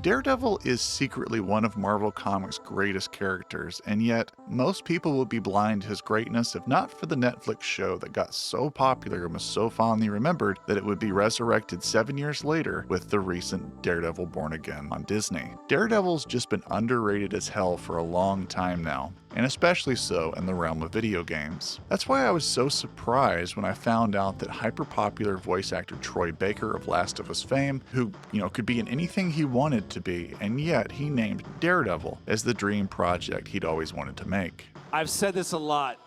Daredevil is secretly one of Marvel Comics' greatest characters, and yet most people would be blind to his greatness if not for the Netflix show that got so popular and was so fondly remembered that it would be resurrected 7 years later with the recent Daredevil Born Again on Disney. Daredevil's just been underrated as hell for a long time now, and especially so in the realm of video games. That's why I was so surprised when I found out that hyper-popular voice actor Troy Baker of Last of Us fame, who, could be in anything he wanted to be, and yet he named Daredevil as the dream project he'd always wanted to make. I've said this a lot.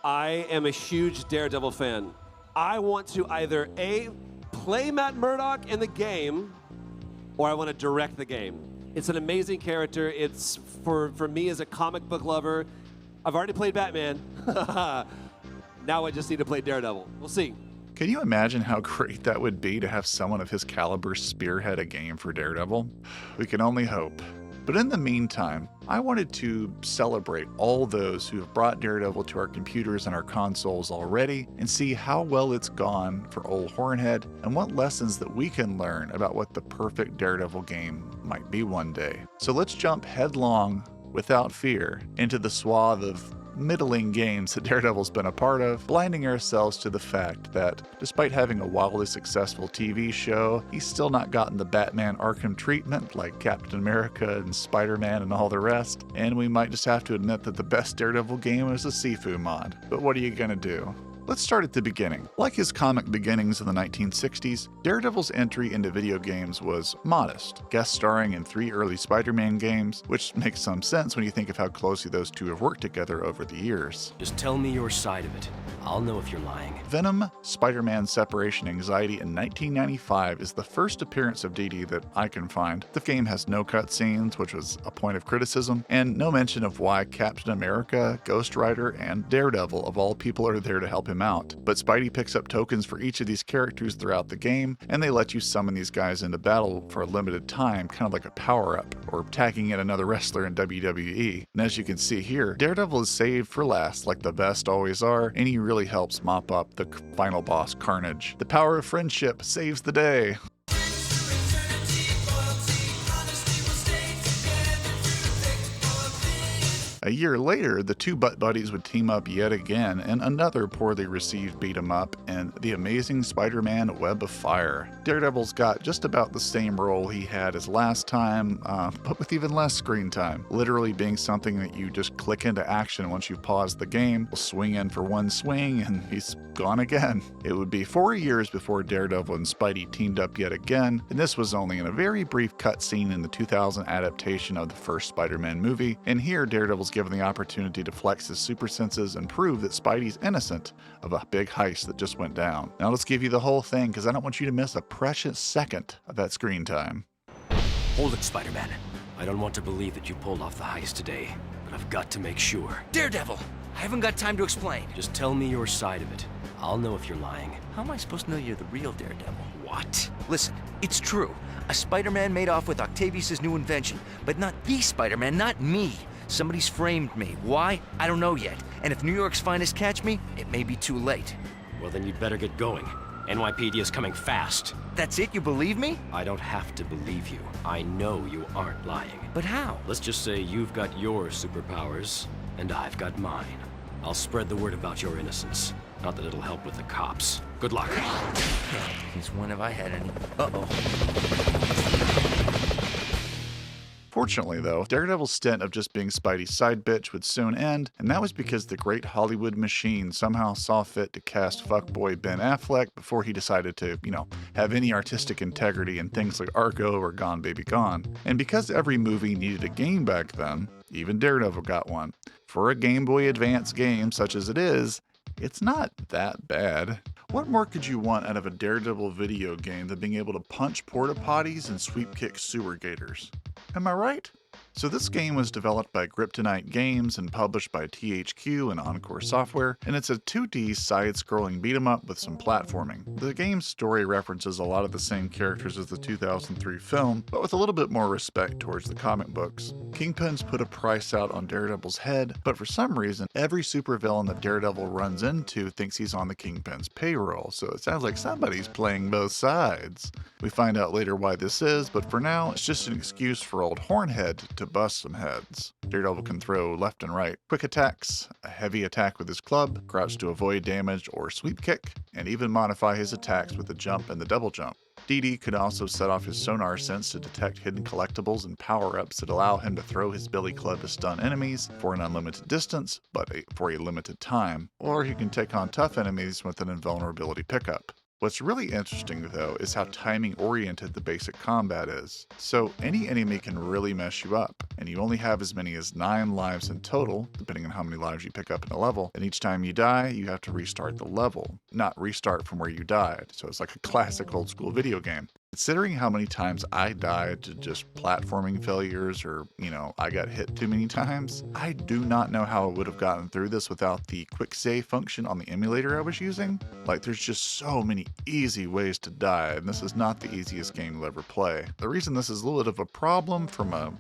I am a huge Daredevil fan. I want to either A, play Matt Murdock in the game, or I want to direct the game. It's an amazing character. It's, for me as a comic book lover, I've already played Batman. Now I just need to play Daredevil. We'll see. Can you imagine how great that would be to have someone of his caliber spearhead a game for Daredevil? We can only hope. But in the meantime, I wanted to celebrate all those who have brought Daredevil to our computers and our consoles already and see how well it's gone for old Hornhead and what lessons that we can learn about what the perfect Daredevil game might be one day. So let's jump headlong, without fear, into the swath of middling games that Daredevil's been a part of, blinding ourselves to the fact that despite having a wildly successful TV show, he's still not gotten the Batman Arkham treatment like Captain America and Spider-Man and all the rest, and we might just have to admit that the best Daredevil game is a Sifu mod. But what are you gonna do? Let's start at the beginning. Like his comic beginnings in the 1960s, Daredevil's entry into video games was modest, guest starring in 3 early Spider-Man games, which makes some sense when you think of how closely those two have worked together over the years. Just tell me your side of it. I'll know if you're lying. Venom, Spider-Man's Separation Anxiety in 1995 is the first appearance of DD that I can find. The game has no cutscenes, which was a point of criticism, and no mention of why Captain America, Ghost Rider, and Daredevil of all people are there to help him out. But Spidey picks up tokens for each of these characters throughout the game, and they let you summon these guys into battle for a limited time, kind of like a power-up, or tagging in another wrestler in WWE. And as you can see here, Daredevil is saved for last, like the best always are, and he really helps mop up the final boss, Carnage. The power of friendship saves the day. A year later, the two butt buddies would team up yet again in another poorly received beat-em-up in The Amazing Spider-Man Web of Fire. Daredevil's got just about the same role he had as last time, but with even less screen time, literally being something that you just click into action once you've paused the game, swing in for one swing, and he's gone again. It would be 4 years before Daredevil and Spidey teamed up yet again, and this was only in a very brief cutscene in the 2000 adaptation of the first Spider-Man movie, and here Daredevil's given the opportunity to flex his super senses and prove that Spidey's innocent of a big heist that just went down. Now let's give you the whole thing, because I don't want you to miss a precious second of that screen time. Hold it, Spider-Man. I don't want to believe that you pulled off the heist today, but I've got to make sure. Daredevil! I haven't got time to explain. Just tell me your side of it. I'll know if you're lying. How am I supposed to know you're the real Daredevil? What? Listen, it's true. A Spider-Man made off with Octavius' new invention, but not the Spider-Man, not me. Somebody's framed me. Why? I don't know yet. And if New York's finest catch me, it may be too late. Well, then you'd better get going. NYPD is coming fast. That's it? You believe me? I don't have to believe you. I know you aren't lying. But how? Let's just say you've got your superpowers, and I've got mine. I'll spread the word about your innocence. Not that it'll help with the cops. Good luck. Since when have I had any? Uh-oh. Fortunately, though, Daredevil's stint of just being Spidey's side bitch would soon end, and that was because the great Hollywood machine somehow saw fit to cast fuckboy Ben Affleck before he decided to, have any artistic integrity in things like Argo or Gone Baby Gone. And because every movie needed a game back then, even Daredevil got one. For a Game Boy Advance game such as it is, it's not that bad. What more could you want out of a Daredevil video game than being able to punch porta potties and sweep kick sewer gators? Am I right? So this game was developed by Kryptonite Games and published by THQ and Encore Software, and it's a 2D side-scrolling beat-em-up with some platforming. The game's story references a lot of the same characters as the 2003 film, but with a little bit more respect towards the comic books. Kingpin's put a price out on Daredevil's head, but for some reason, every supervillain that Daredevil runs into thinks he's on the Kingpin's payroll, so it sounds like somebody's playing both sides. We find out later why this is, but for now, it's just an excuse for old Hornhead to bust some heads. Daredevil can throw left and right quick attacks, a heavy attack with his club, crouch to avoid damage or sweep kick, and even modify his attacks with the jump and the double jump. DD could also set off his sonar sense to detect hidden collectibles and power-ups that allow him to throw his billy club to stun enemies for an unlimited distance, but for a limited time, or he can take on tough enemies with an invulnerability pickup. What's really interesting, though, is how timing-oriented the basic combat is. So any enemy can really mess you up, and you only have as many as 9 lives in total, depending on how many lives you pick up in a level, and each time you die, you have to restart the level, not restart from where you died, so it's like a classic old-school video game. Considering how many times I died to just platforming failures or, I got hit too many times, I do not know how I would have gotten through this without the quick save function on the emulator I was using. Like, there's just so many easy ways to die, and this is not the easiest game you'll ever play. The reason this is a little bit of a problem from a,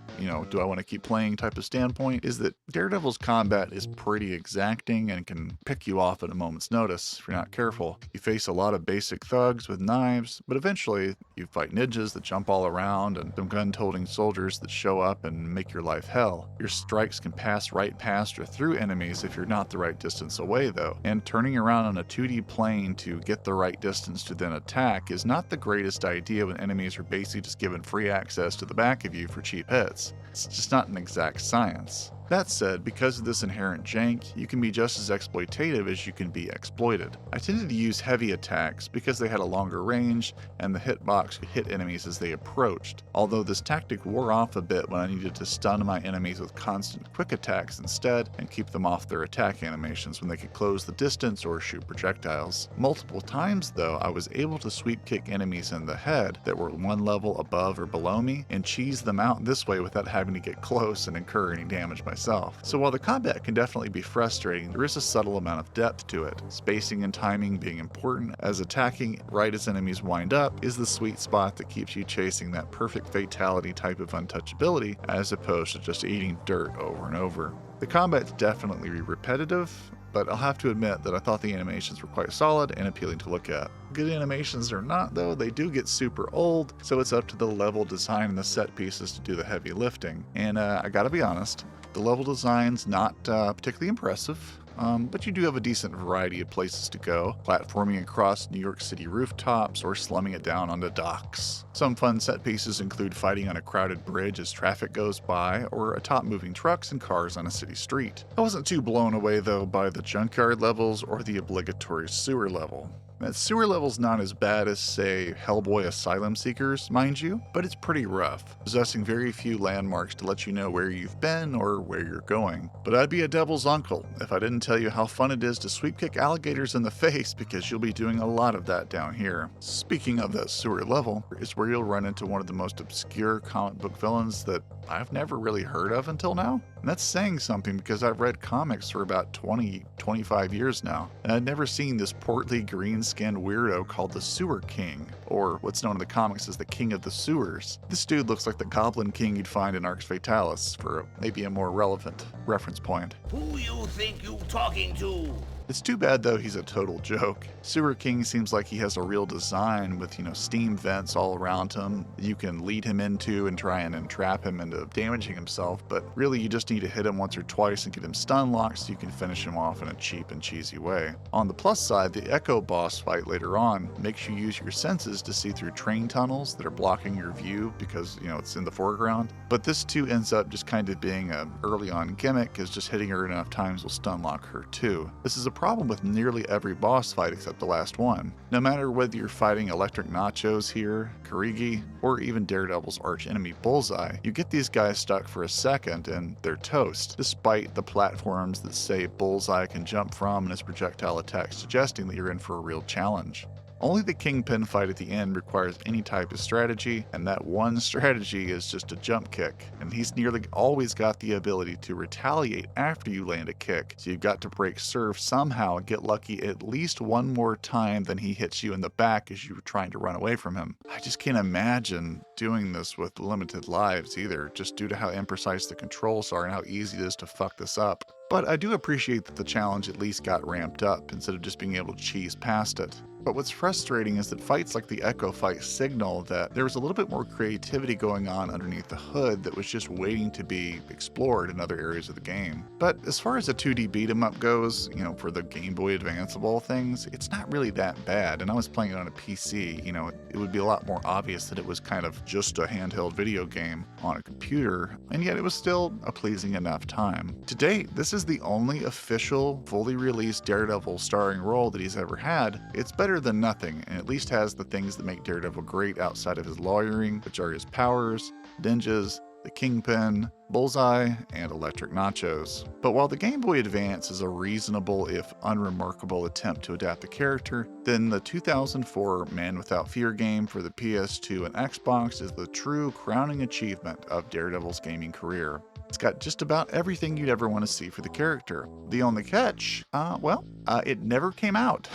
do I want to keep playing type of standpoint is that Daredevil's combat is pretty exacting and can pick you off at a moment's notice if you're not careful. You face a lot of basic thugs with knives, but eventually you fight ninjas that jump all around and some gun-toting soldiers that show up and make your life hell. Your strikes can pass right past or through enemies if you're not the right distance away though, and turning around on a 2D plane to get the right distance to then attack is not the greatest idea when enemies are basically just given free access to the back of you for cheap hits. It's just not an exact science. That said, because of this inherent jank, you can be just as exploitative as you can be exploited. I tended to use heavy attacks because they had a longer range and the hitbox could hit enemies as they approached, although this tactic wore off a bit when I needed to stun my enemies with constant quick attacks instead and keep them off their attack animations when they could close the distance or shoot projectiles. Multiple times though, I was able to sweep kick enemies in the head that were one level above or below me and cheese them out this way without having to get close and incur any damage myself. So while the combat can definitely be frustrating, there is a subtle amount of depth to it, spacing and timing being important, as attacking right as enemies wind up is the sweet spot that keeps you chasing that perfect fatality type of untouchability as opposed to just eating dirt over and over. The combat's definitely repetitive, but I'll have to admit that I thought the animations were quite solid and appealing to look at. Good animations or not though, they do get super old, so it's up to the level design and the set pieces to do the heavy lifting. And I gotta be honest, the level design's not particularly impressive. But you do have a decent variety of places to go, platforming across New York City rooftops or slumming it down onto docks. Some fun set pieces include fighting on a crowded bridge as traffic goes by, or atop moving trucks and cars on a city street. I wasn't too blown away though by the junkyard levels or the obligatory sewer level. That sewer level's not as bad as, say, Hellboy Asylum Seekers, mind you, but it's pretty rough, possessing very few landmarks to let you know where you've been or where you're going. But I'd be a devil's uncle if I didn't tell you how fun it is to sweep kick alligators in the face, because you'll be doing a lot of that down here. Speaking of that sewer level, is where you'll run into one of the most obscure comic book villains that I've never really heard of until now. And that's saying something because I've read comics for about 25 years now, and I'd never seen this portly green-skinned weirdo called the Sewer King, or what's known in the comics as the King of the Sewers. This dude looks like the Goblin King you'd find in Arx Fatalis, for maybe a more relevant reference point. Who you think you talking to? It's too bad though he's a total joke. Sewer King seems like he has a real design with, steam vents all around him you can lead him into and try and entrap him into damaging himself, but really you just need to hit him once or twice and get him stun locked so you can finish him off in a cheap and cheesy way. On the plus side, the Echo boss fight later on makes you use your senses to see through train tunnels that are blocking your view because, it's in the foreground. But this too ends up just kind of being an early on gimmick, because just hitting her enough times will stun lock her too. This is a problem with nearly every boss fight except the last one. No matter whether you're fighting Electric Nachos here, Karigi, or even Daredevil's arch enemy Bullseye, you get these guys stuck for a second and they're toast, despite the platforms that say Bullseye can jump from and his projectile attacks suggesting that you're in for a real challenge. Only the Kingpin fight at the end requires any type of strategy, and that one strategy is just a jump kick, and he's nearly always got the ability to retaliate after you land a kick, so you've got to break serve somehow and get lucky at least one more time than he hits you in the back as you were trying to run away from him. I just can't imagine doing this with limited lives either, just due to how imprecise the controls are and how easy it is to fuck this up. But I do appreciate that the challenge at least got ramped up instead of just being able to cheese past it. But what's frustrating is that fights like the Echo fight signal that there was a little bit more creativity going on underneath the hood that was just waiting to be explored in other areas of the game. But as far as a 2D beat 'em up goes, for the Game Boy Advance of all things, it's not really that bad. And I was playing it on a PC, it would be a lot more obvious that it was kind of just a handheld video game on a computer, and yet it was still a pleasing enough time. To date, this is the only official, fully released Daredevil starring role that he's ever had. It's better than nothing, and at least has the things that make Daredevil great outside of his lawyering, which are his powers, ninjas, the Kingpin, Bullseye, and Electric Nachos. But while the Game Boy Advance is a reasonable, if unremarkable, attempt to adapt the character, then the 2004 Man Without Fear game for the PS2 and Xbox is the true crowning achievement of Daredevil's gaming career. It's got just about everything you'd ever want to see for the character. The only catch, it never came out.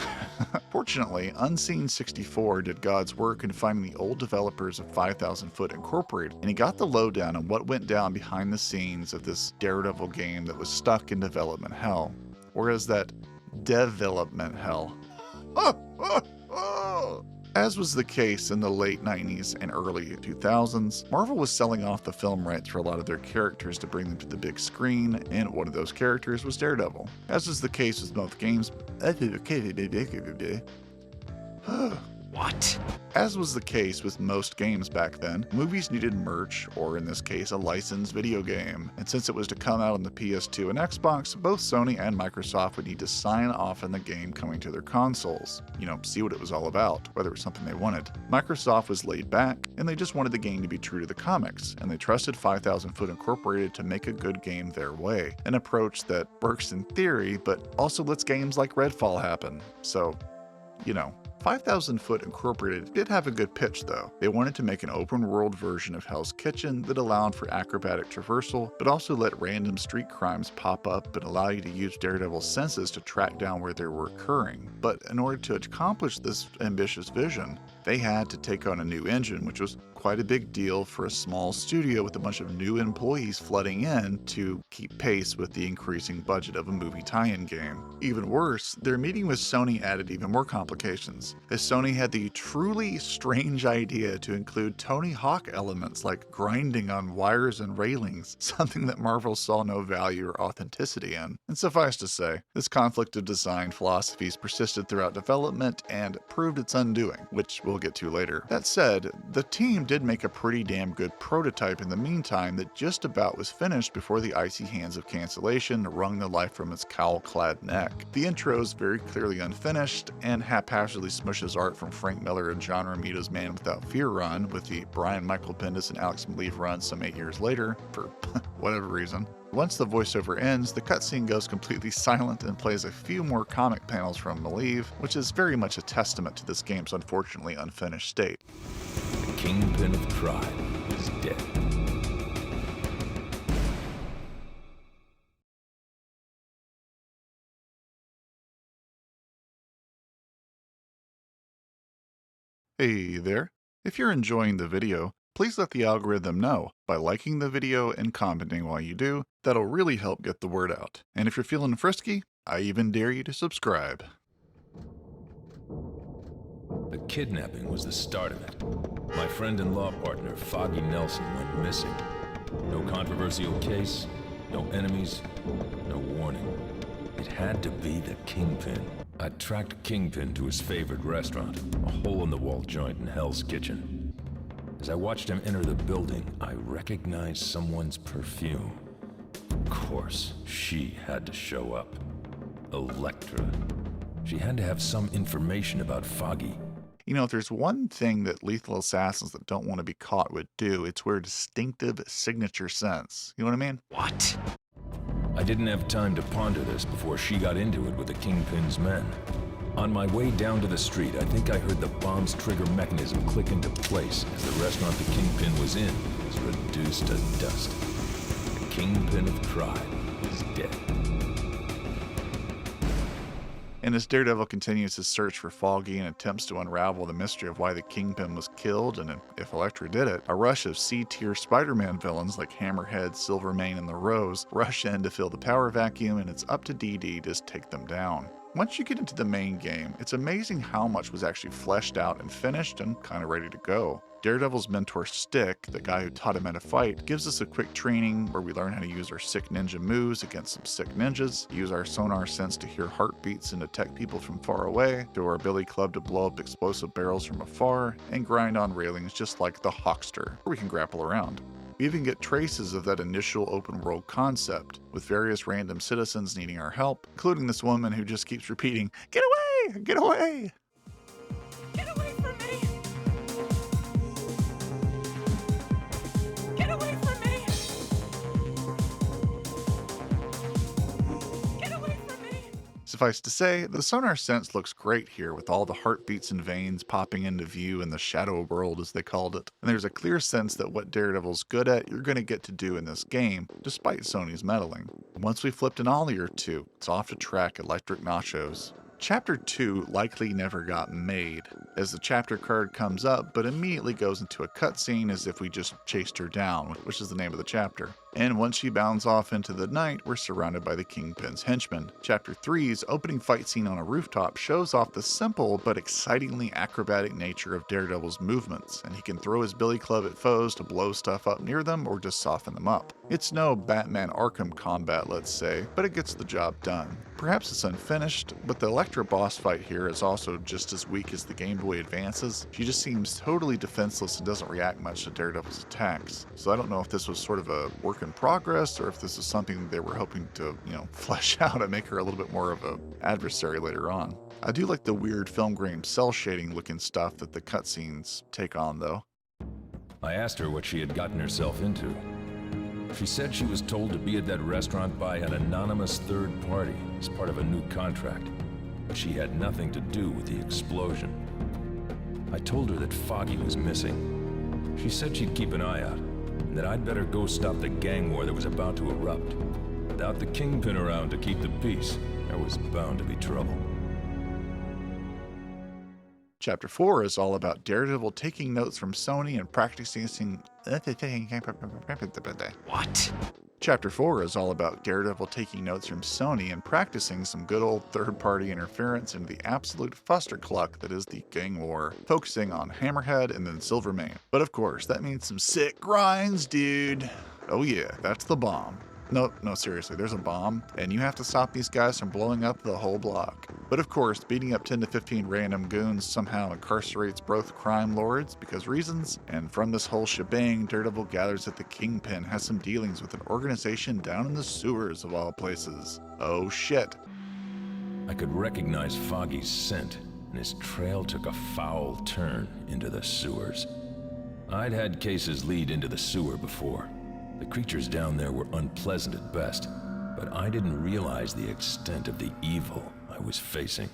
Fortunately, Unseen 64 did God's work in finding the old developers of 5000 Foot Incorporated, and he got the lowdown on what went down behind the scenes of this Daredevil game that was stuck in development hell. Or is that development hell? As was the case in the late 90s and early 2000s, Marvel was selling off the film rights for a lot of their characters to bring them to the big screen, and one of those characters was Daredevil. As is the case with both games. What? As was the case with most games back then, movies needed merch, or in this case, a licensed video game. And since it was to come out on the PS2 and Xbox, both Sony and Microsoft would need to sign off on the game coming to their consoles. See what it was all about, whether it was something they wanted. Microsoft was laid back, and they just wanted the game to be true to the comics, and they trusted 5000 Foot Incorporated to make a good game their way. An approach that works in theory, but also lets games like Redfall happen. So, 5000 Foot Incorporated did have a good pitch though. They wanted to make an open world version of Hell's Kitchen that allowed for acrobatic traversal, but also let random street crimes pop up and allow you to use Daredevil's senses to track down where they were occurring. But in order to accomplish this ambitious vision, they had to take on a new engine, which was quite a big deal for a small studio with a bunch of new employees flooding in to keep pace with the increasing budget of a movie tie-in game. Even worse, their meeting with Sony added even more complications, as Sony had the truly strange idea to include Tony Hawk elements like grinding on wires and railings, something that Marvel saw no value or authenticity in. And suffice to say, this conflict of design philosophies persisted throughout development and proved its undoing, which we'll get to later. That said, the team did make a pretty damn good prototype in the meantime that just about was finished before the icy hands of cancellation wrung the life from its cowl-clad neck. The intro is very clearly unfinished and haphazardly smushes art from Frank Miller and John Romita's Man Without Fear run with the Brian Michael Bendis and Alex Maleev run some 8 years later, for whatever reason. Once the voiceover ends, the cutscene goes completely silent and plays a few more comic panels from Maleev, which is very much a testament to this game's unfortunately unfinished state. The Kingpin of Crime is dead. Hey there. If you're enjoying the video, please let the algorithm know by liking the video and commenting while you do. That'll really help get the word out. And if you're feeling frisky, I even dare you to subscribe. The kidnapping was the start of it. My friend and law partner, Foggy Nelson, went missing. No controversial case, no enemies, no warning. It had to be the Kingpin. I tracked Kingpin to his favorite restaurant, a hole-in-the-wall joint in Hell's Kitchen. As I watched him enter the building, I recognized someone's perfume. Of course, she had to show up. Elektra. She had to have some information about Foggy. If there's one thing that lethal assassins that don't want to be caught would do, it's wear distinctive signature scents. You know what I mean? What? I didn't have time to ponder this before she got into it with the Kingpin's men. On my way down to the street, I think I heard the bomb's trigger mechanism click into place as the restaurant the Kingpin was in was reduced to dust. The Kingpin of crime is dead. And as Daredevil continues his search for Foggy and attempts to unravel the mystery of why the Kingpin was killed and if Elektra did it, a rush of C-tier Spider-Man villains like Hammerhead, Silvermane, and the Rose rush in to fill the power vacuum, and it's up to DD to take them down. Once you get into the main game, it's amazing how much was actually fleshed out and finished and kind of ready to go. Daredevil's mentor Stick, the guy who taught him how to fight, gives us a quick training where we learn how to use our sick ninja moves against some sick ninjas, use our sonar sense to hear heartbeats and detect people from far away, throw our billy club to blow up explosive barrels from afar, and grind on railings just like the Hawkster, where we can grapple around. We even get traces of that initial open world concept, with various random citizens needing our help, including this woman who just keeps repeating, "Get away! Get away!" Get away from me! Get away from me! Get away from me! Suffice to say, the sonar sense looks great here with all the heartbeats and veins popping into view in the shadow world as they called it. And there's a clear sense that what Daredevil's good at, you're going to get to do in this game, despite Sony's meddling. Once we flipped an ollie or two, it's off to track electric nachos. Chapter 2 likely never got made, as the chapter card comes up but immediately goes into a cutscene as if we just chased her down, which is the name of the chapter. And once she bounds off into the night, we're surrounded by the Kingpin's henchmen. Chapter 3's opening fight scene on a rooftop shows off the simple but excitingly acrobatic nature of Daredevil's movements, and he can throw his billy club at foes to blow stuff up near them or just soften them up. It's no Batman Arkham combat, let's say, but it gets the job done. Perhaps it's unfinished, but the Elektra boss fight here is also just as weak as the Game Boy Advances. She just seems totally defenseless and doesn't react much to Daredevil's attacks. So I don't know if this was sort of a work in progress or if this is something they were hoping to, flesh out and make her a little bit more of an adversary later on. I do like the weird film grain cell shading looking stuff that the cutscenes take on though. I asked her what she had gotten herself into. She said she was told to be at that restaurant by an anonymous third party as part of a new contract, but she had nothing to do with the explosion. I told her that Foggy was missing. She said she'd keep an eye out, and that I'd better go stop the gang war that was about to erupt. Without the Kingpin around to keep the peace, there was bound to be trouble. Chapter 4 is all about Daredevil taking notes from Sony and practicing. What? Chapter 4 is all about Daredevil taking notes from Sony and practicing some good old third-party interference into the absolute fustercluck that is the gang war, focusing on Hammerhead and then Silvermane. But of course, that means some sick grinds, dude. Oh yeah, that's the bomb. No, seriously, there's a bomb, and you have to stop these guys from blowing up the whole block. But of course, beating up 10 to 15 random goons somehow incarcerates both crime lords because reasons, and from this whole shebang, Daredevil gathers that the Kingpin has some dealings with an organization down in the sewers of all places. Oh shit. I could recognize Foggy's scent, and his trail took a foul turn into the sewers. I'd had cases lead into the sewer before. The creatures down there were unpleasant at best, but I didn't realize the extent of the evil I was facing.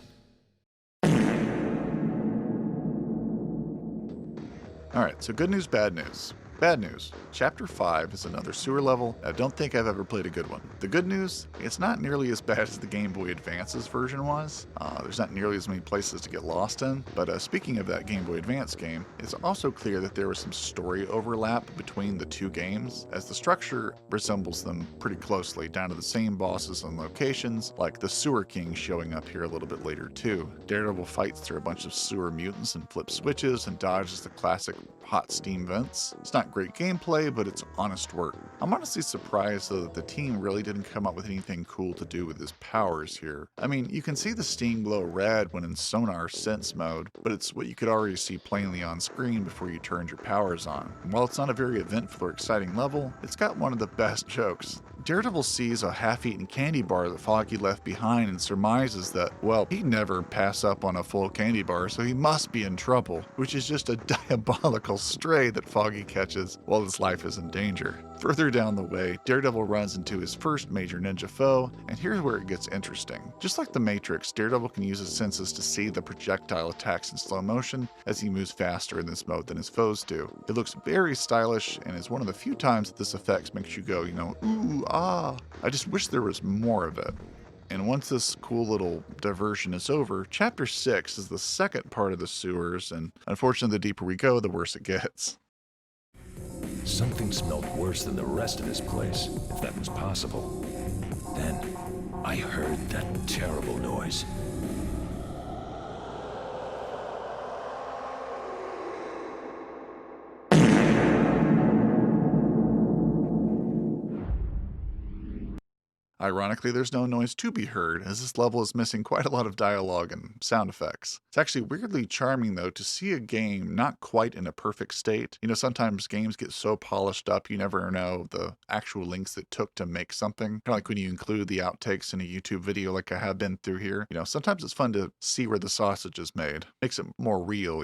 Alright, so good news, bad news. Bad news. Chapter 5 is another sewer level. I don't think I've ever played a good one. The good news, it's not nearly as bad as the Game Boy Advance's version was. There's not nearly as many places to get lost in. But speaking of that Game Boy Advance game, it's also clear that there was some story overlap between the two games, as the structure resembles them pretty closely, down to the same bosses and locations, like the Sewer King showing up here a little bit later too. Daredevil fights through a bunch of sewer mutants and flips switches and dodges the classic hot steam vents. It's not great gameplay, but it's honest work. I'm honestly surprised though that the team really didn't come up with anything cool to do with his powers here. I mean, you can see the steam glow red when in sonar sense mode, but it's what you could already see plainly on screen before you turned your powers on. And while it's not a very eventful or exciting level, it's got one of the best jokes. Daredevil sees a half-eaten candy bar that Foggy left behind and surmises that, well, he'd never pass up on a full candy bar, so he must be in trouble, which is just a diabolical stray that Foggy catches while his life is in danger. Further down the way, Daredevil runs into his first major ninja foe, and here's where it gets interesting. Just like the Matrix, Daredevil can use his senses to see the projectile attacks in slow motion as he moves faster in this mode than his foes do. It looks very stylish and is one of the few times that this effect makes you go, ooh, ah. I just wish there was more of it. And once this cool little diversion is over, Chapter 6 is the second part of the sewers, and unfortunately the deeper we go, the worse it gets. Something smelled worse than the rest of this place, if that was possible. Then, I heard that terrible noise. Ironically, there's no noise to be heard, as this level is missing quite a lot of dialogue and sound effects. It's actually weirdly charming, though, to see a game not quite in a perfect state. Sometimes games get so polished up you never know the actual lengths it took to make something. Kind of like when you include the outtakes in a YouTube video like I have been through here. Sometimes it's fun to see where the sausage is made. Makes it more real,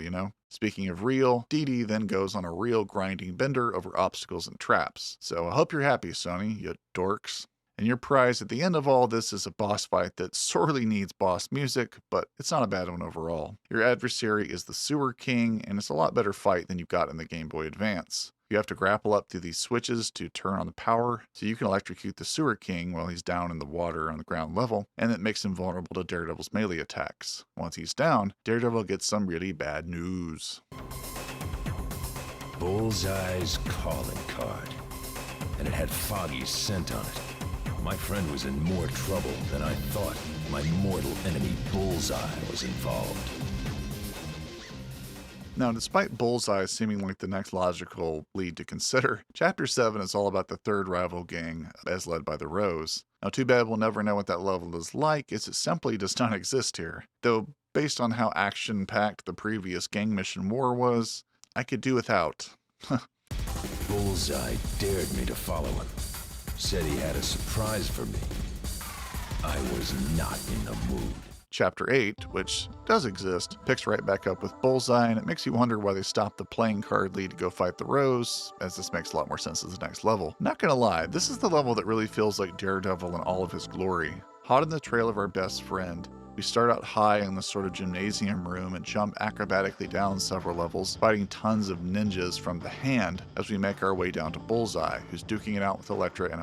Speaking of real, Dee Dee then goes on a real grinding bender over obstacles and traps. So I hope you're happy, Sony, you dorks. And your prize at the end of all this is a boss fight that sorely needs boss music, but it's not a bad one overall. Your adversary is the Sewer King, and it's a lot better fight than you got in the Game Boy Advance. You have to grapple up through these switches to turn on the power, so you can electrocute the Sewer King while he's down in the water on the ground level, and it makes him vulnerable to Daredevil's melee attacks. Once he's down, Daredevil gets some really bad news. Bullseye's calling card. And it had Foggy's scent on it. My friend was in more trouble than I thought. My mortal enemy Bullseye was involved. Now, despite Bullseye seeming like the next logical lead to consider, Chapter 7 is all about the third rival gang, as led by the Rose. Now, too bad we'll never know what that level is like, as it simply does not exist here. Though, based on how action-packed the previous gang mission war was, I could do without. Bullseye dared me to follow him. Said he had a surprise for me. I was not in the mood. Chapter 8, which does exist, picks right back up with Bullseye, and it makes you wonder why they stopped the playing card lead to go fight the Rose, as this makes a lot more sense as the next level. Not gonna lie, this is the level that really feels like Daredevil in all of his glory. Hot on the trail of our best friend, we start out high in this sort of gymnasium room and jump acrobatically down several levels, fighting tons of ninjas from the hand as we make our way down to Bullseye, who's duking it out with Elektra in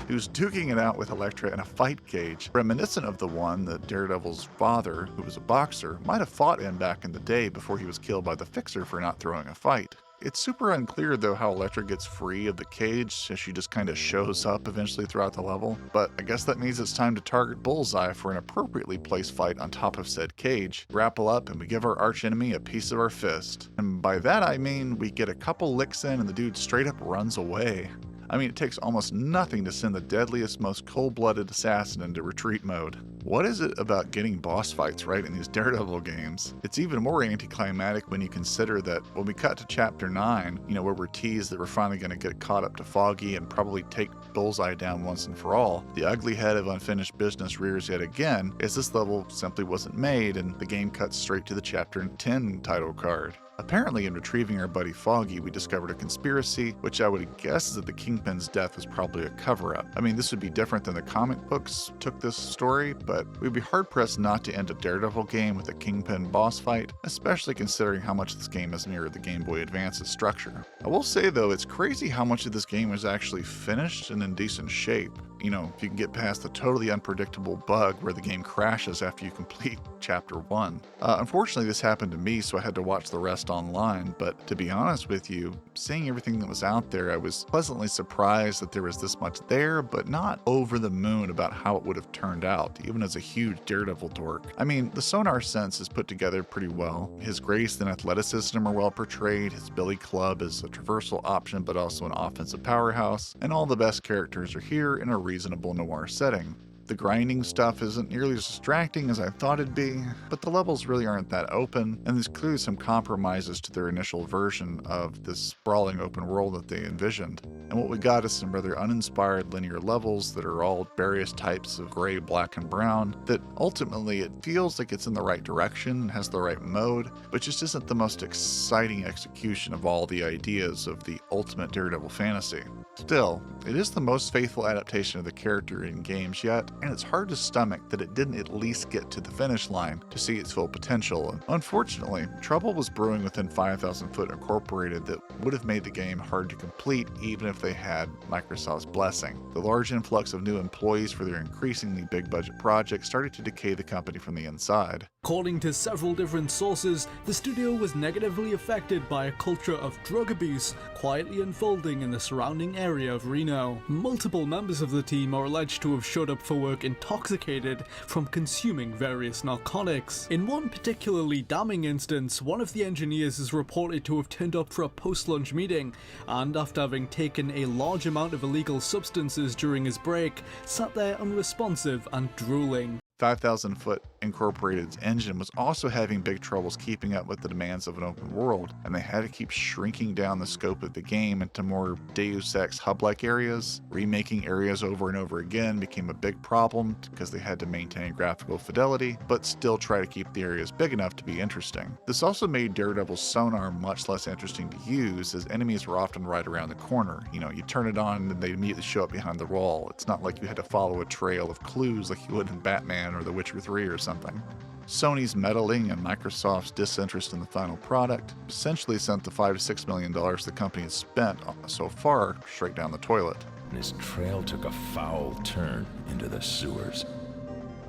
Who's duking it out with Elektra in a fight cage, reminiscent of the one that Daredevil's father, who was a boxer, might have fought in back in the day before he was killed by the Fixer for not throwing a fight. It's super unclear, though, how Elektra gets free of the cage, as she just kind of shows up eventually throughout the level. But I guess that means it's time to target Bullseye for an appropriately placed fight on top of said cage, grapple up, and we give our archenemy a piece of our fist. And by that I mean we get a couple licks in and the dude straight up runs away. I mean, it takes almost nothing to send the deadliest, most cold-blooded assassin into retreat mode. What is it about getting boss fights right in these Daredevil games? It's even more anticlimactic when you consider that when we cut to Chapter 9, where we're teased that we're finally going to get caught up to Foggy and probably take Bullseye down once and for all, the ugly head of unfinished business rears yet again, as this level simply wasn't made and the game cuts straight to the Chapter 10 title card. Apparently, in retrieving our buddy Foggy, we discovered a conspiracy, which I would guess is that the Kingpin's death was probably a cover-up. I mean, this would be different than the comic books took this story, but we'd be hard-pressed not to end a Daredevil game with a Kingpin boss fight, especially considering how much this game has mirrored the Game Boy Advance's structure. I will say, though, it's crazy how much of this game is actually finished and in decent shape. If you can get past the totally unpredictable bug where the game crashes after you complete Chapter 1. Unfortunately, this happened to me, so I had to watch the rest online, but to be honest with you, seeing everything that was out there, I was pleasantly surprised that there was this much there, but not over the moon about how it would have turned out, even as a huge Daredevil dork. I mean, the sonar sense is put together pretty well. His grace and athleticism are well portrayed, his billy club is a traversal option but also an offensive powerhouse, and all the best characters are here in a reasonable noir setting. The grinding stuff isn't nearly as distracting as I thought it'd be, but the levels really aren't that open, and there's clearly some compromises to their initial version of this sprawling open world that they envisioned. And what we got is some rather uninspired linear levels that are all various types of gray, black, and brown, that ultimately it feels like it's in the right direction and has the right mode, but just isn't the most exciting execution of all the ideas of the ultimate Daredevil fantasy. Still, it is the most faithful adaptation of the character in games yet, and it's hard to stomach that it didn't at least get to the finish line to see its full potential. And unfortunately, trouble was brewing within 5000 Foot Incorporated that would have made the game hard to complete even if they had Microsoft's blessing. The large influx of new employees for their increasingly big budget projects started to decay the company from the inside. According to several different sources, the studio was negatively affected by a culture of drug abuse quietly unfolding in the surrounding area of Reno. Multiple members of the team are alleged to have showed up for work intoxicated from consuming various narcotics. In one particularly damning instance, one of the engineers is reported to have turned up for a post-lunch meeting, and after having taken a large amount of illegal substances during his break, sat there unresponsive and drooling. 5000 Foot Incorporated's engine was also having big troubles keeping up with the demands of an open world, and they had to keep shrinking down the scope of the game into more Deus Ex hub-like areas. Remaking areas over and over again became a big problem because they had to maintain graphical fidelity, but still try to keep the areas big enough to be interesting. This also made Daredevil's sonar much less interesting to use, as enemies were often right around the corner. You turn it on and they immediately show up behind the wall. It's not like you had to follow a trail of clues like you would in Batman or The Witcher 3 or something. Sony's meddling and Microsoft's disinterest in the final product essentially sent the $5 to $6 million the company has spent so far straight down the toilet. And his trail took a foul turn into the sewers.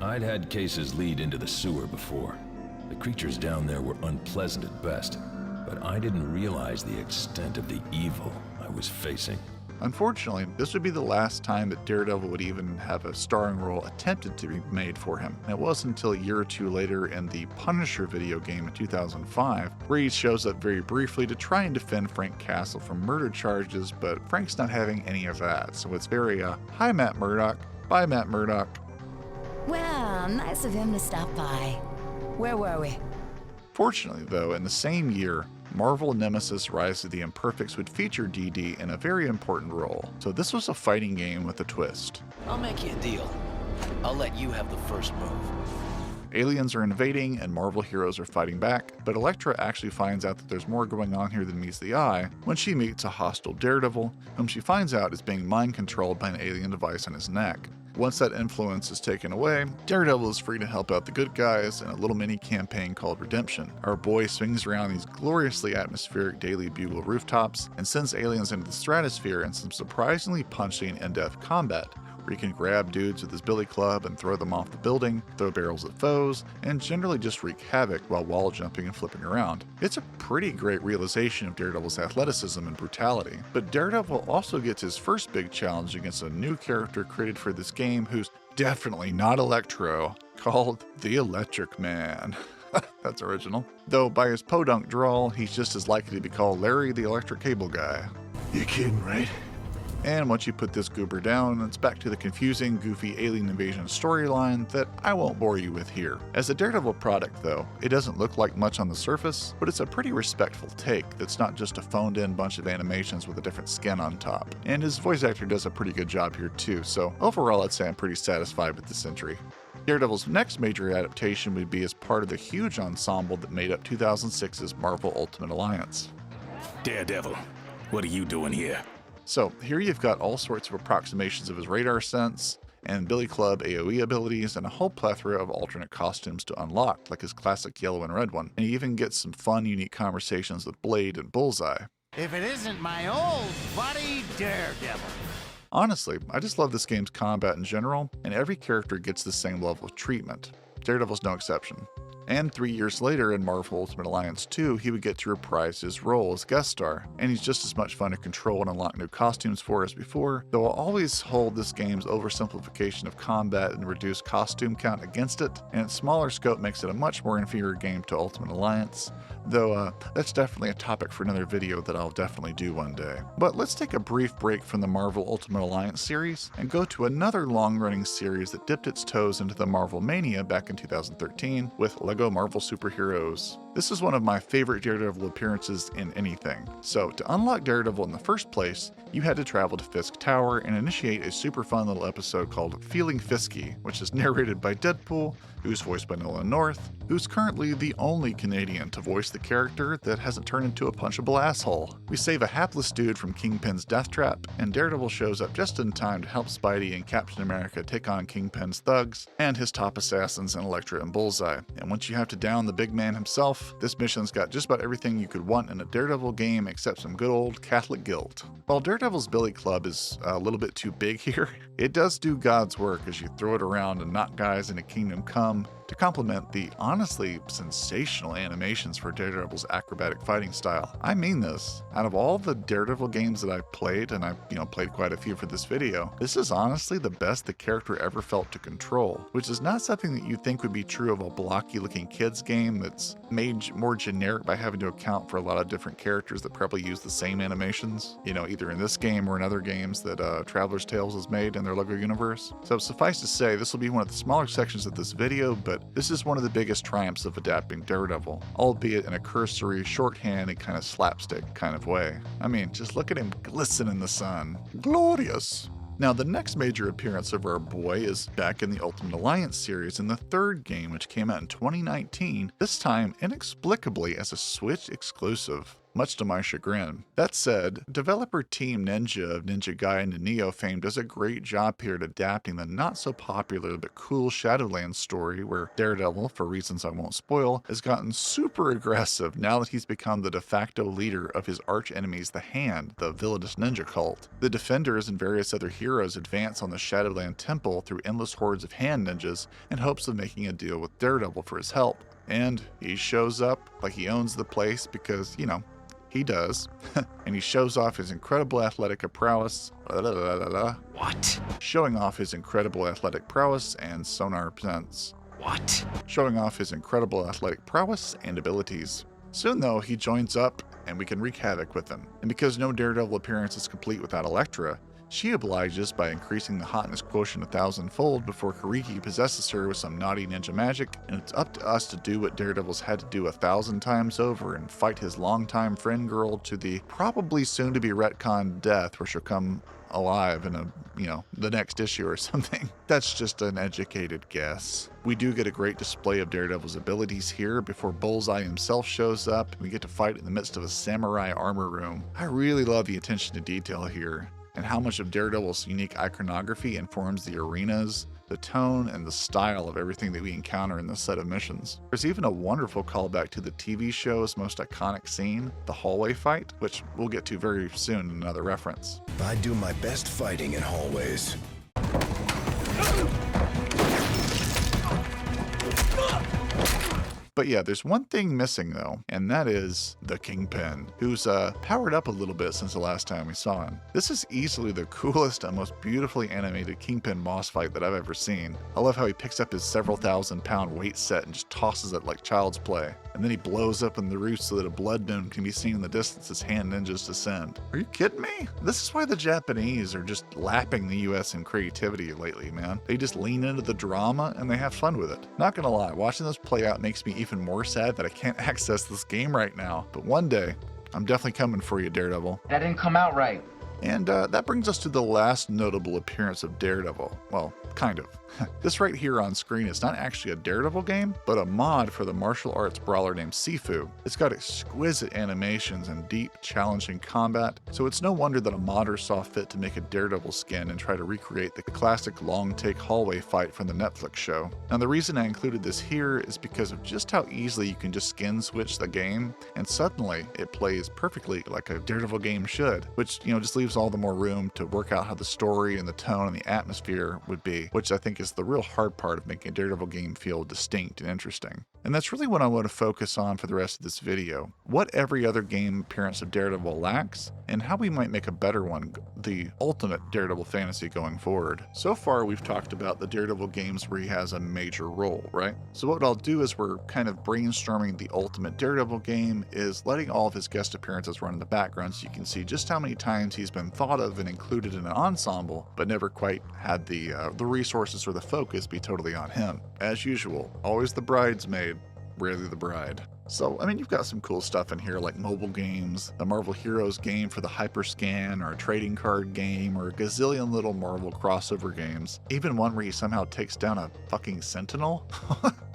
I'd had cases lead into the sewer before. The creatures down there were unpleasant at best, but I didn't realize the extent of the evil I was facing. Unfortunately, this would be the last time that Daredevil would even have a starring role attempted to be made for him. And it wasn't until a year or two later in the Punisher video game in 2005, where he shows up very briefly to try and defend Frank Castle from murder charges, but Frank's not having any of that. So it's very, hi Matt Murdock, bye Matt Murdock. Well, nice of him to stop by. Where were we? Fortunately, though, in the same year, Marvel Nemesis Rise of the Imperfects would feature DD in a very important role. So this was a fighting game with a twist. I'll make you a deal. I'll let you have the first move. Aliens are invading and Marvel heroes are fighting back, but Elektra actually finds out that there's more going on here than meets the eye when she meets a hostile Daredevil, whom she finds out is being mind controlled by an alien device on his neck. Once that influence is taken away, Daredevil is free to help out the good guys in a little mini campaign called Redemption. Our boy swings around these gloriously atmospheric Daily Bugle rooftops and sends aliens into the stratosphere in some surprisingly punchy and in-depth combat, where you can grab dudes with his billy club and throw them off the building, throw barrels at foes, and generally just wreak havoc while wall jumping and flipping around. It's a pretty great realization of Daredevil's athleticism and brutality, but Daredevil also gets his first big challenge against a new character created for this game who's definitely not Electro, called the Electric Man. That's original. Though by his podunk drawl, he's just as likely to be called Larry the Electric Cable Guy. You kidding, right? And once you put this goober down, it's back to the confusing, goofy alien invasion storyline that I won't bore you with here. As a Daredevil product though, it doesn't look like much on the surface, but it's a pretty respectful take that's not just a phoned in bunch of animations with a different skin on top. And his voice actor does a pretty good job here too, so overall I'd say I'm pretty satisfied with this entry. Daredevil's next major adaptation would be as part of the huge ensemble that made up 2006's Marvel Ultimate Alliance. Daredevil, what are you doing here? So here you've got all sorts of approximations of his radar sense, and Billy Club AoE abilities, and a whole plethora of alternate costumes to unlock, like his classic yellow and red one. And you even get some fun, unique conversations with Blade and Bullseye. If it isn't my old buddy Daredevil. Honestly, I just love this game's combat in general, and every character gets the same level of treatment. Daredevil's no exception. And 3 years later in Marvel Ultimate Alliance 2, he would get to reprise his role as guest star, and he's just as much fun to control and unlock new costumes for as before, though I'll always hold this game's oversimplification of combat and reduced costume count against it, and its smaller scope makes it a much more inferior game to Ultimate Alliance, though that's definitely a topic for another video that I'll definitely do one day. But let's take a brief break from the Marvel Ultimate Alliance series and go to another long-running series that dipped its toes into the Marvel mania back in 2013 with LEGO Marvel Superheroes. This is one of my favorite Daredevil appearances in anything. So to unlock Daredevil in the first place, you had to travel to Fisk Tower and initiate a super fun little episode called Feeling Fisky, which is narrated by Deadpool, who's voiced by Nolan North, who's currently the only Canadian to voice the character that hasn't turned into a punchable asshole. We save a hapless dude from Kingpin's death trap, and Daredevil shows up just in time to help Spidey and Captain America take on Kingpin's thugs and his top assassins in Elektra and Bullseye. And once you have to down the big man himself, this mission's got just about everything you could want in a Daredevil game except some good old Catholic guilt. While Daredevil's Billy Club is a little bit too big here, it does do God's work as you throw it around and knock guys into Kingdom Come to complement the honestly sensational animations for Daredevil's acrobatic fighting style. I mean this. Out of all the Daredevil games that I've played, and I've played quite a few for this video, this is honestly the best the character ever felt to control, which is not something that you think would be true of a blocky looking kids game that's made more generic by having to account for a lot of different characters that probably use the same animations, either in this game or in other games that Traveler's Tales has made in their LEGO universe. So suffice to say, this will be one of the smaller sections of this video, but this is one of the biggest triumphs of adapting Daredevil, albeit in a cursory, shorthand, and kind of slapstick kind of way. I mean, just look at him glisten in the sun. Glorious! Now, the next major appearance of our boy is back in the Ultimate Alliance series in the third game, which came out in 2019, this time inexplicably as a Switch exclusive, much to my chagrin. That said, developer Team Ninja of Ninja Gaiden and Neo fame does a great job here at adapting the not so popular but cool Shadowlands story where Daredevil, for reasons I won't spoil, has gotten super aggressive now that he's become the de facto leader of his arch enemies, the Hand, the villainous ninja cult. The Defenders and various other heroes advance on the Shadowland Temple through endless hordes of hand ninjas in hopes of making a deal with Daredevil for his help. And he shows up like he owns the place because, he does. And he shows off his incredible athletic prowess. What? Showing off his incredible athletic prowess and Sonar Presents. What? Showing off his incredible athletic prowess and abilities. Soon though, he joins up and we can wreak havoc with him. And because no Daredevil appearance is complete without Elektra, she obliges by increasing the hotness quotient 1,000-fold before Kariki possesses her with some naughty ninja magic, and it's up to us to do what Daredevil's had to do 1,000 times over and fight his longtime friend girl to the probably soon-to-be retconned death where she'll come alive in the next issue or something. That's just an educated guess. We do get a great display of Daredevil's abilities here before Bullseye himself shows up, and we get to fight in the midst of a samurai armor room. I really love the attention to detail here, and how much of Daredevil's unique iconography informs the arenas, the tone, and the style of everything that we encounter in this set of missions. There's even a wonderful callback to the TV show's most iconic scene, the hallway fight, which we'll get to very soon in another reference. I do my best fighting in hallways. But yeah, there's one thing missing though, and that is the Kingpin, who's powered up a little bit since the last time we saw him. This is easily the coolest and most beautifully animated Kingpin boss fight that I've ever seen. I love how he picks up his several thousand-pound weight set and just tosses it like child's play. And then he blows up in the roof so that a blood moon can be seen in the distance as hand ninjas descend. Are you kidding me? This is why the Japanese are just lapping the US in creativity lately, man. They just lean into the drama and they have fun with it. Not gonna lie, watching this play out makes me even more sad that I can't access this game right now. But one day, I'm definitely coming for you, Daredevil. That didn't come out right. And that brings us to the last notable appearance of Daredevil. Well, kind of. This right here on screen is not actually a Daredevil game, but a mod for the martial arts brawler named Sifu. It's got exquisite animations and deep, challenging combat, so it's no wonder that a modder saw fit to make a Daredevil skin and try to recreate the classic long-take hallway fight from the Netflix show. Now the reason I included this here is because of just how easily you can just skin switch the game, and suddenly it plays perfectly like a Daredevil game should, which, just leaves all the more room to work out how the story and the tone and the atmosphere would be, which I think is the real hard part of making a Daredevil game feel distinct and interesting. And that's really what I want to focus on for the rest of this video. What every other game appearance of Daredevil lacks, and how we might make a better one, the ultimate Daredevil fantasy going forward. So far we've talked about the Daredevil games where he has a major role, right? So what I'll do is we're kind of brainstorming the ultimate Daredevil game is letting all of his guest appearances run in the background so you can see just how many times he's been thought of and included in an ensemble, but never quite had the resources or the focus be totally on him. As usual, always the bridesmaid, rarely the bride. So, I mean, you've got some cool stuff in here like mobile games, the Marvel Heroes game for the Hyperscan, or a trading card game, or a gazillion little Marvel crossover games. Even one where he somehow takes down a fucking Sentinel?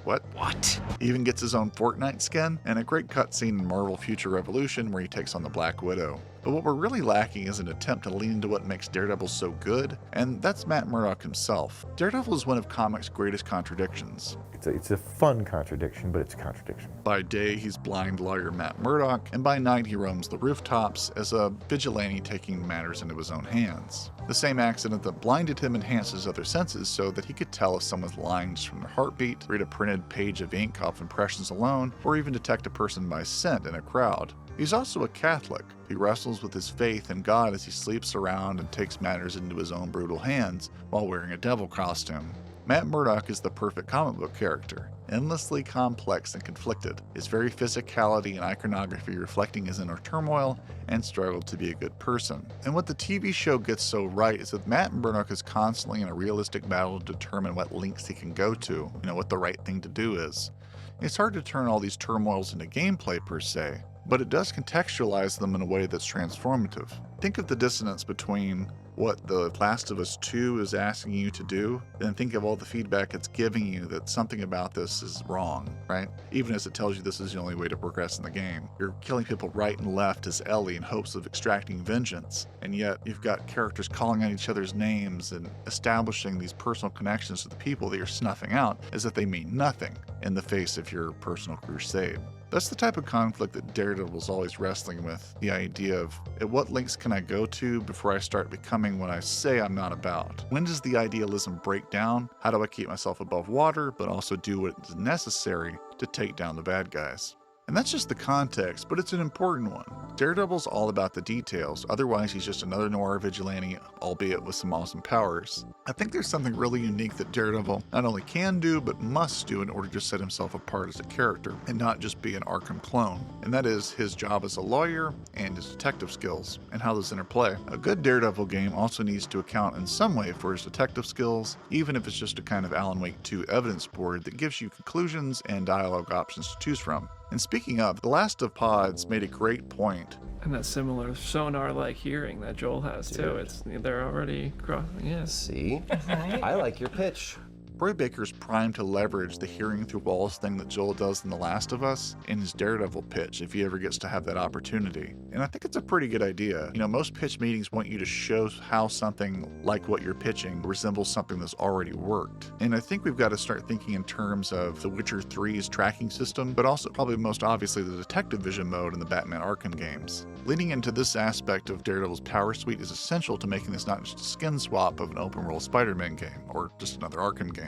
What? He even gets his own Fortnite skin, and a great cutscene in Marvel Future Revolution where he takes on the Black Widow. But what we're really lacking is an attempt to lean into what makes Daredevil so good, and that's Matt Murdock himself. Daredevil is one of comics' greatest contradictions. It's a fun contradiction, but it's a contradiction. By day, he's blind lawyer Matt Murdock, and by night, he roams the rooftops as a vigilante taking matters into his own hands. The same accident that blinded him enhanced his other senses so that he could tell if someone's lying just from their heartbeat, read a printed page of ink off impressions alone, or even detect a person by scent in a crowd. He's also a Catholic. He wrestles with his faith in God as he sleeps around and takes matters into his own brutal hands while wearing a devil costume. Matt Murdock is the perfect comic book character, endlessly complex and conflicted, his very physicality and iconography reflecting his inner turmoil and struggle to be a good person. And what the TV show gets so right is that Matt Murdock is constantly in a realistic battle to determine what lengths he can go to, what the right thing to do is. It's hard to turn all these turmoils into gameplay per se, but it does contextualize them in a way that's transformative. Think of the dissonance between what The Last of Us 2 is asking you to do, and think of all the feedback it's giving you that something about this is wrong, right? Even as it tells you this is the only way to progress in the game. You're killing people right and left as Ellie in hopes of extracting vengeance, and yet you've got characters calling out each other's names and establishing these personal connections to the people that you're snuffing out as if they mean nothing in the face of your personal crusade. That's the type of conflict that Daredevil's always wrestling with, the idea of, at what lengths can I go to before I start becoming what I say I'm not about? When does the idealism break down? How do I keep myself above water, but also do what is necessary to take down the bad guys? And that's just the context, but it's an important one. Daredevil's all about the details, otherwise he's just another noir vigilante, albeit with some awesome powers. I think there's something really unique that Daredevil not only can do, but must do in order to set himself apart as a character, and not just be an Arkham clone. And that is his job as a lawyer and his detective skills, and how those interplay. A good Daredevil game also needs to account in some way for his detective skills, even if it's just a kind of Alan Wake 2 evidence board that gives you conclusions and dialogue options to choose from. And speaking of, The Last of Pods made a great point. And that similar sonar-like hearing that Joel has too. They're already crossing. Yeah. See? I like your pitch. Troy Baker's primed to leverage the hearing through walls thing that Joel does in The Last of Us in his Daredevil pitch if he ever gets to have that opportunity. And I think it's a pretty good idea. Most pitch meetings want you to show how something like what you're pitching resembles something that's already worked. And I think we've got to start thinking in terms of The Witcher 3's tracking system, but also probably most obviously the detective vision mode in the Batman Arkham games. Leaning into this aspect of Daredevil's power suite is essential to making this not just a skin swap of an open world Spider-Man game, or just another Arkham game.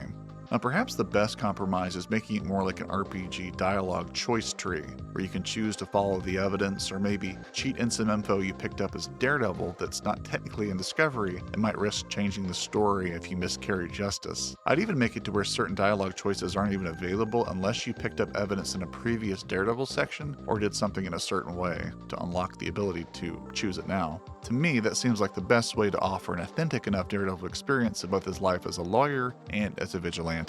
Now, perhaps the best compromise is making it more like an RPG dialogue choice tree, where you can choose to follow the evidence or maybe cheat in some info you picked up as Daredevil that's not technically in Discovery and might risk changing the story if you miscarry justice. I'd even make it to where certain dialogue choices aren't even available unless you picked up evidence in a previous Daredevil section or did something in a certain way to unlock the ability to choose it now. To me, that seems like the best way to offer an authentic enough Daredevil experience of both his life as a lawyer and as a vigilante.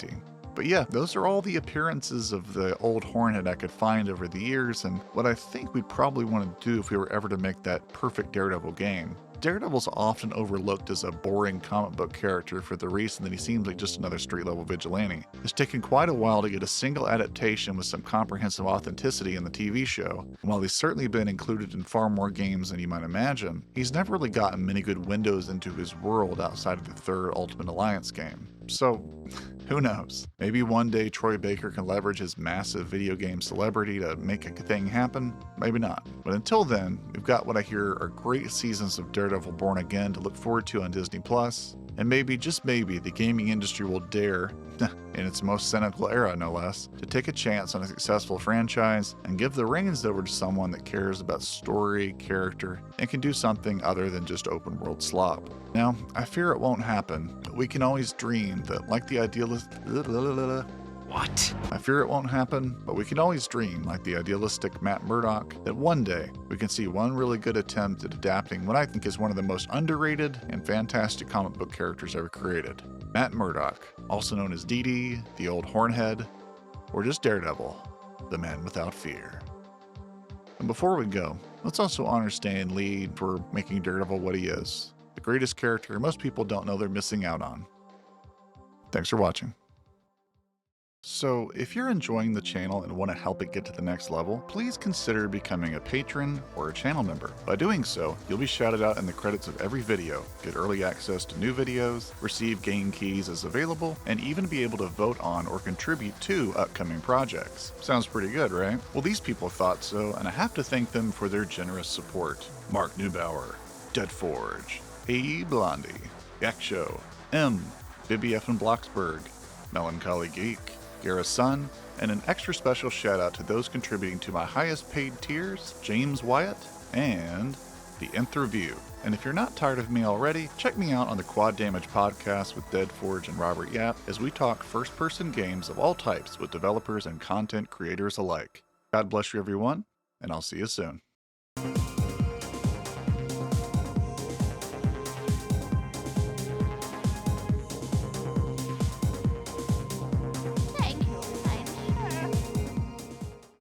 But yeah, those are all the appearances of the old Hornhead I could find over the years, and what I think we'd probably want to do if we were ever to make that perfect Daredevil game. Daredevil's often overlooked as a boring comic book character for the reason that he seems like just another street-level vigilante. It's taken quite a while to get a single adaptation with some comprehensive authenticity in the TV show, and while he's certainly been included in far more games than you might imagine, he's never really gotten many good windows into his world outside of the third Ultimate Alliance game. So, who knows? Maybe one day Troy Baker can leverage his massive video game celebrity to make a thing happen? Maybe not. But until then, we've got what I hear are great seasons of Daredevil Born Again to look forward to on Disney+, and maybe, just maybe, the gaming industry will dare, in its most cynical era no less, to take a chance on a successful franchise and give the reins over to someone that cares about story, character, and can do something other than just open world slop. Now, I fear it won't happen, but we can always dream that, like the idealist... What? I fear it won't happen, but we can always dream, like the idealistic Matt Murdock, that one day we can see one really good attempt at adapting what I think is one of the most underrated and fantastic comic book characters ever created. Matt Murdock, also known as Dee Dee, the Old Hornhead, or just Daredevil. the man without fear. And before we go, let's also honor Stan Lee for making Daredevil what he is, the greatest character most people don't know they're missing out on. Thanks for watching. So, if you're enjoying the channel and want to help it get to the next level, please consider becoming a patron or a channel member. By doing so, you'll be shouted out in the credits of every video, get early access to new videos, receive game keys as available, and even be able to vote on or contribute to upcoming projects. Sounds pretty good, right? Well, these people thought so, and I have to thank them for their generous support. Mark Neubauer, Deadforge, A.E. Blondie, Yaksho, M, Bibby F. and Bloxburg, Melancholy Geek, Gara Sun, and an extra special shout out to those contributing to my highest paid tiers, James Wyatt and the Nth Review. And if you're not tired of me already, check me out on the Quad Damage podcast with Deadforge and Robert Yap as we talk first-person games of all types with developers and content creators alike. God bless you everyone, and I'll see you soon.